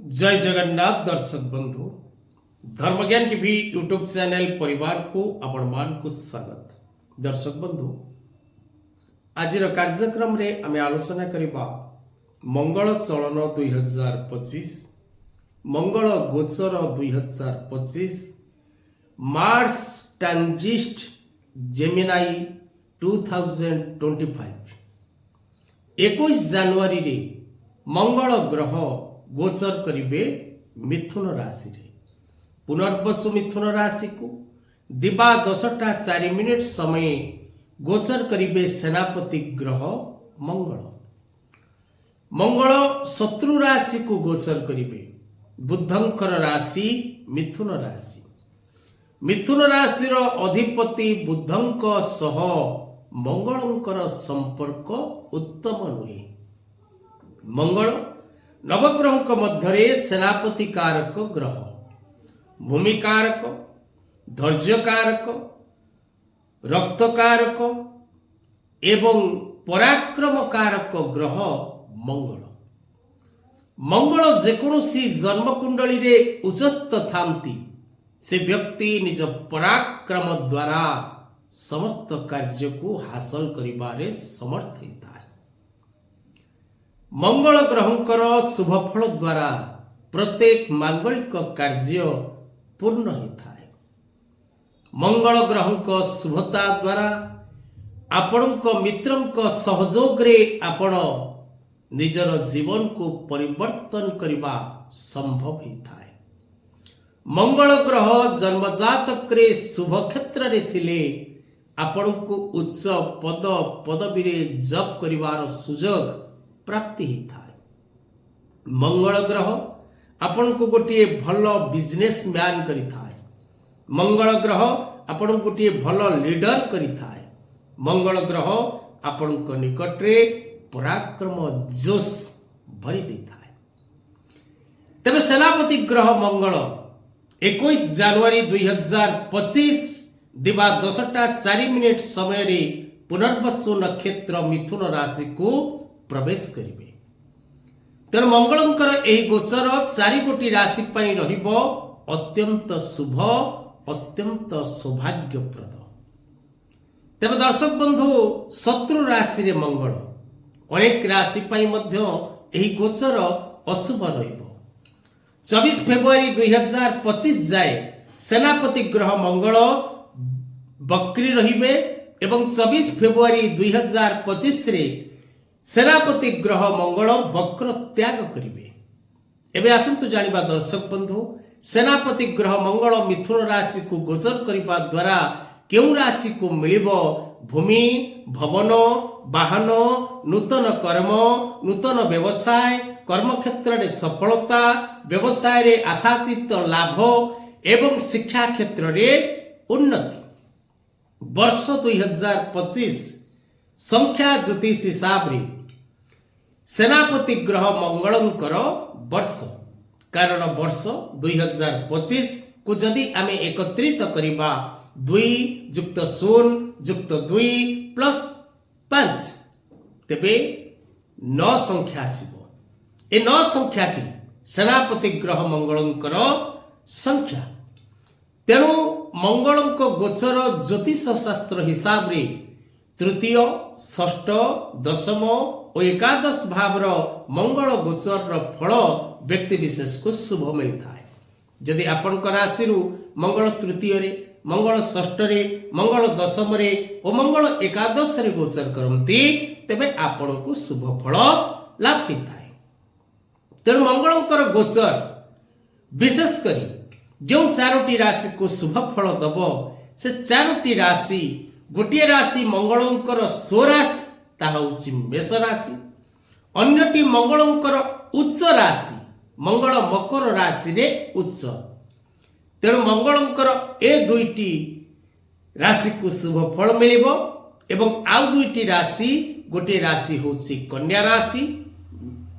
जय जगन्नाथ दर्शक बंधु धर्मज्ञान टीवी यूट्यूब चैनल परिवार को आपण मान को स्वागत। दर्शक बंधु आज कार्यक्रम रे आमे आलोचना करिबा मंगल चलन 2025 मंगल गोचर 2025 मार्स ट्रांजिट जेमिनाई 2025 21 जनवरी रे मंगल ग्रह गोचर करिबे मिथुन राशि रे। पुनर्वसु मिथुन राशि को दिबा 10:04 समय गोचर करिबे सेनापति ग्रह मंगल। मंगल शत्रु राशि को गोचर करिबे बुधंकर राशि मिथुन राशि। मिथुन राशि रो अधिपति बुधंक सह मंगलंकर संपर्क उत्तम नुहे। मंगल नवग्रह मध्य सेनापति कारक ग्रह, भूमि कारक, धैर्य कारक, रक्त कारक एवं पराक्रम कारक ग्रह मंगल। मंगल जेकोसी जन्मकुंडली रे उच्चस्थ थांती से व्यक्ति निज पराक्रम द्वारा समस्त कार्य को हासिल करिबारे समर्थ होता है। मंगल ग्रहंकर शुभ फल द्वारा प्रत्येक मांगलिक कार्य पूर्ण होता है। मंगल ग्रहंक शुभता द्वारा आपणक मित्रंक सहयोग रे आपण निजर जीवन को परिवर्तन करने संभव होता है। मंगल ग्रह जन्मजातक रे शुभ क्षेत्र रे थिले आपण को उच्च पद पदवी रे जप करिवार सुजोग प्राप्ति होता है। मंगल ग्रह आपण को गोटे भल बिजनेस मैन करिता है। मंगल ग्रह आपण को गोटे भल लीडर करिता है। मंगल ग्रह आपण को निकट रे पराक्रम जोश भरी देता है। तबे सेनापति ग्रह मंगल 21 जनवरी 2025 दिवा 10:04 समय रे पुनर्वसु नक्षत्र मिथुन राशि को प्रवेश करिवे। तेणु मंगलंकर एही गोचर 4 गोटी राशि पई रहिबो अत्यंत शुभ, अत्यंत सौभाग्यप्रद। तेबे दर्शक बंधु शत्रु राशि रे मंगल अनेक राशि पई मध्य एही गोचर अशुभ रहिबो। 24 फेब्रुआरी 2025 जाए सेनापति ग्रह मंगल बक्री रहिबे एवं 24 फेब्रुआरी 2025 रे सेनापति ग्रह मंगल वक्र त्याग करिवे। एबे आसंतु जानिबा दर्शक बंधु सेनापति ग्रह मंगल मिथुन राशि को गोचर करिबा द्वारा केउ राशि को मिलिबो भूमि, भवन, वाहन, नूतन कर्म, नूतन व्यवसाय, कर्म क्षेत्र रे सफलता, व्यवसाय रे आशातीत लाभ एवं शिक्षा क्षेत्र रे उन्नति। वर्ष 2025 संख्या ज्योतिष हिसाब रे सेनापति ग्रह मंगलंकर वर्ष। कारण वर्ष 2025 को जदि आमे एकत्रित करिबा 2 + 0 + 2 + 5 तेबे 9 संख्या आसीबो। ए 9 संख्याटी सेनापति ग्रह मंगलंकर संख्या। तेणु मंगलंक गोचर ज्योतिष शास्त्र हिसाब रे तृतीय, षष्ठ, दशम और एकादश भावर मंगल गोचर फल व्यक्ति विशेष को शुभ मिलता है। यदि आपण राशि मंगल तृतीय रे, मंगल षष्ठ रे, मंगल दशम रे और मंगल एकादश रे गोचर करती तेबे आपण को शुभ फल लाभ होता है। तेणु मंगलंकर गोचर विशेष करी जो 4टी राशि को शुभ फल दब से 4टी राशि गोटे राशि मंगलंकर स्वराशि ताहा होची मेष राशि, अन्यटी मंगलंकर उच्च राशि मंगल मकर राशि रे उच्च। तेणु मंगलंकर ए 2टी राशि को शुभ फल मिलिबो एवं आउ 2टी राशि गोटे राशि होची कन्या राशि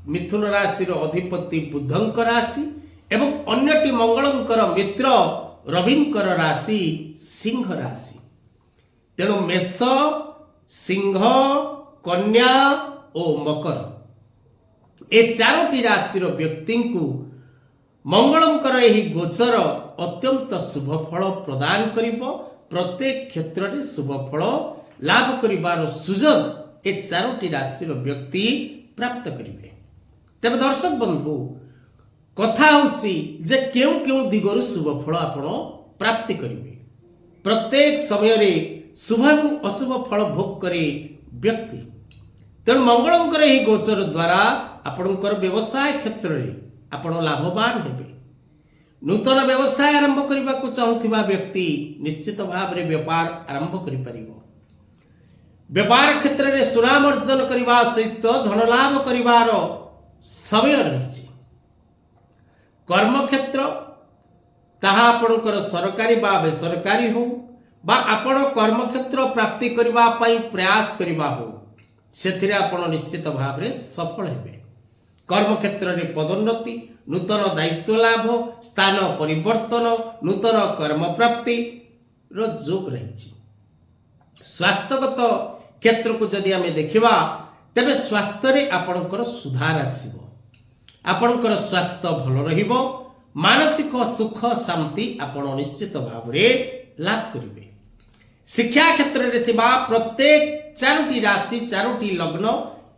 मिथुन राशि रो अधिपति बुधंक राशि एवं अन्यटी मंगलंकर मित्र रविंकर राशि सिंह राशि। तेणु मेष, सिंह, कन्या और मकर ए 4टी राशि व्यक्ति को ମଙ୍ଗଳଙ୍କର ଏହି ଗୋଚର ଅତ୍ୟନ୍ତ ଶୁଭ ଫଳ ପ୍ରଦାନ କରିବ। ପ୍ରତ୍ୟେକ କ୍ଷେତ୍ରରେ ଶୁଭ ଫଳ ଲାଭ କରିବାର ସୁଯୋଗ ଏ 4ଟି ରାଶିର ବ୍ୟକ୍ତି ପ୍ରାପ୍ତ କରିବେ। ତେବେ ଦର୍ଶକ ବନ୍ଧୁ, କଥା ହେଉଛି ଯେ କେଉଁ କେଉଁ ଦିଗରୁ ଶୁଭ ଫଳ ଆପଣ ପ୍ରାପ୍ତି କରିବେ। ପ୍ରତ୍ୟେକ ସମୟରେ ଶୁଭ ଏବଂ ଅଶୁଭ ଫଳ ଭୋଗ କରେ ବ୍ୟକ୍ତି। ତେଣୁ ମଙ୍ଗଳଙ୍କର ଏହି ଗୋଚର ଦ୍ୱାରା ଆପଣଙ୍କର ବ୍ୟବସାୟ କ୍ଷେତ୍ରରେ ଆପଣ ଲାଭବାନ ହେବେ। ନୂତନ ବ୍ୟବସାୟ ଆରମ୍ଭ କରିବାକୁ ଚାହୁଁଥିବା ବ୍ୟକ୍ତି ନିଶ୍ଚିତ ଭାବରେ ବେପାର ଆରମ୍ଭ କରିପାରିବ। ବେପାର କ୍ଷେତ୍ରରେ ସୁନାମ ଅର୍ଜନ କରିବା ସହିତ ଧନ ଲାଭ କରିବାର ସମୟ ରହିଛି। କର୍ମକ୍ଷେତ୍ର ତାହା ଆପଣଙ୍କର ସରକାରୀ ବା ବେସରକାରୀ ହେଉ ବା ଆପଣ କର୍ମକ୍ଷେତ୍ର ପ୍ରାପ୍ତି କରିବା ପାଇଁ ପ୍ରୟାସ କରିବା ହେଉ, ସେଥିରେ ଆପଣ ନିଶ୍ଚିତ ଭାବରେ ସଫଳ ହେବେ। କର୍ମକ୍ଷେତ୍ରରେ ପଦୋନ୍ନତି, ନୂତନ ଦାୟିତ୍ୱ ଲାଭ, ସ୍ଥାନ ପରିବର୍ତ୍ତନ, ନୂତନ କର୍ମପ୍ରାପ୍ତିର ଯୋଗ ରହିଛି। ସ୍ୱାସ୍ଥ୍ୟଗତ କ୍ଷେତ୍ରକୁ ଯଦି ଆମେ ଦେଖିବା, ତେବେ ସ୍ୱାସ୍ଥ୍ୟରେ ଆପଣଙ୍କର ସୁଧାର ଆସିବ। ଆପଣଙ୍କର ସ୍ୱାସ୍ଥ୍ୟ ଭଲ ରହିବ। ମାନସିକ ସୁଖ ଶାନ୍ତି ଆପଣ ନିଶ୍ଚିତ ଭାବରେ ଲାଭ କରିବେ। ଶିକ୍ଷା କ୍ଷେତ୍ରରେ ଥିବା ପ୍ରତ୍ୟେକ 4ଟି ରାଶି, 4ଟି ଲଗ୍ନ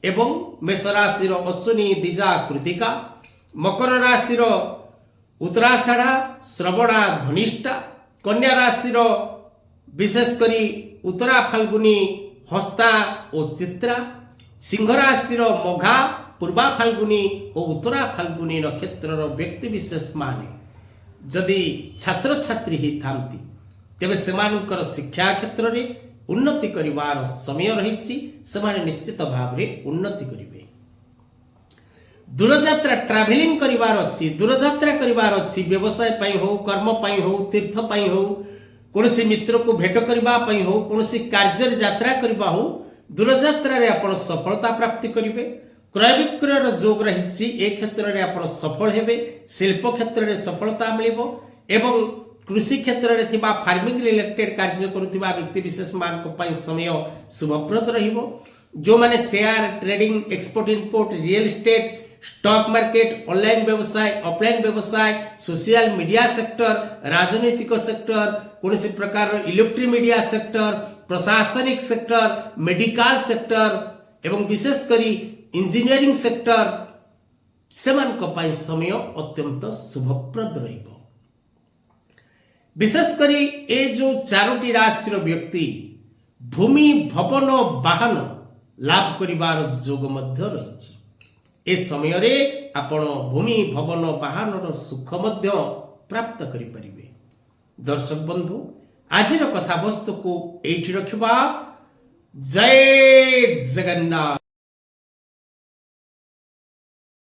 ଏବଂ ମେଷ ରାଶିର ଅଶ୍ୱିନୀ, ଦ୍ୱିଜା, କୃତିକା, ମକର ରାଶିର ଉତ୍ତରାଷାଢ଼ା, ଶ୍ରବଣା, ଧନିଷ୍ଠା, କନ୍ୟା ରାଶିର ବିଶେଷ କରି ଉତ୍ତରା, ଫାଲ୍ଗୁନୀ, ହସ୍ତା ଓ ଚିତ୍ରା, ସିଂହ ରାଶିର ମଘା, ପୂର୍ବା ଫାଲ୍ଗୁନୀ ଓ ଉତ୍ତରା ଫାଲ୍ଗୁନୀ ନକ୍ଷତ୍ରର ବ୍ୟକ୍ତିବିଶେଷ ମାନେ ଯଦି ଛାତ୍ରଛାତ୍ରୀ ହେଇଥାନ୍ତି, ତେବେ ସେମାନଙ୍କର ଶିକ୍ଷା କ୍ଷେତ୍ରରେ ଉନ୍ନତି କରିବାର ସମୟ ରହିଛି। ସେମାନେ ନିଶ୍ଚିତ ଭାବରେ ଉନ୍ନତି କରିବେ। ଦୂରଯାତ୍ରା ଟ୍ରାଭେଲିଂ କରିବାର ଅଛି, ଦୂରଯାତ୍ରା କରିବାର ଅଛି। ବ୍ୟବସାୟ ପାଇଁ ହେଉ, କର୍ମ ପାଇଁ ହେଉ, ତୀର୍ଥ ପାଇଁ ହେଉ, କୌଣସି ମିତ୍ରକୁ ଭେଟ କରିବା ପାଇଁ ହେଉ, କୌଣସି କାର୍ଯ୍ୟରେ ଯାତ୍ରା କରିବା ହେଉ, ଦୂରଯାତ୍ରାରେ ଆପଣ ସଫଳତା ପ୍ରାପ୍ତି କରିବେ। କ୍ରୟ ବିକ୍ରୟର ଯୋଗ ରହିଛି, ଏ କ୍ଷେତ୍ରରେ ଆପଣ ସଫଳ ହେବେ। ଶିଳ୍ପ କ୍ଷେତ୍ରରେ ସଫଳତା ମିଳିବ ଏବଂ କୃଷି କ୍ଷେତ୍ରରେ ଥିବା ଫାର୍ମିଂ ରିଲେଟେଡ୍ କାର୍ଯ୍ୟ କରୁଥିବା ବ୍ୟକ୍ତିବିଶେଷମାନଙ୍କ ପାଇଁ ସମୟ ଶୁଭପ୍ରଦ ରହିବ। ଯେଉଁମାନେ share trading, export import, real estate, stock market, online ବ୍ୟବସାୟ, ଅଫଲାଇନ୍ ବ୍ୟବସାୟ, ସୋସିଆଲ ମିଡ଼ିଆ ସେକ୍ଟର, ରାଜନୈତିକ ସେକ୍ଟର, କୌଣସି ପ୍ରକାରର ଇଲେକ୍ଟ୍ରିକ୍ ମିଡ଼ିଆ ସେକ୍ଟର, ପ୍ରଶାସନିକ ସେକ୍ଟର, ମେଡିକାଲ ସେକ୍ଟର ଏବଂ ବିଶେଷ କରି ଇଞ୍ଜିନିୟରିଂ ସେକ୍ଟର, ସେମାନଙ୍କ ପାଇଁ ସମୟ ଅତ୍ୟନ୍ତ ଶୁଭପ୍ରଦ ରହିବ। ବିଶେଷ କରି ଏ ଯେଉଁ 4ଟି ରାଶିର ବ୍ୟକ୍ତି ଭୂମି, ଭବନ, ବାହନ ଲାଭ କରିବାର ଯୋଗ ମଧ୍ୟ ରହିଛି। ଏ ସମୟରେ ଆପଣ ଭୂମି, ଭବନ, ବାହନର ସୁଖ ମଧ୍ୟ ପ୍ରାପ୍ତ କରିପାରିବେ। ଦର୍ଶକ ବନ୍ଧୁ, ଆଜିର କଥାବସ୍ତୁକୁ ଏଇଠି ରଖିବା। ଜୟ ଜଗନ୍ନାଥ।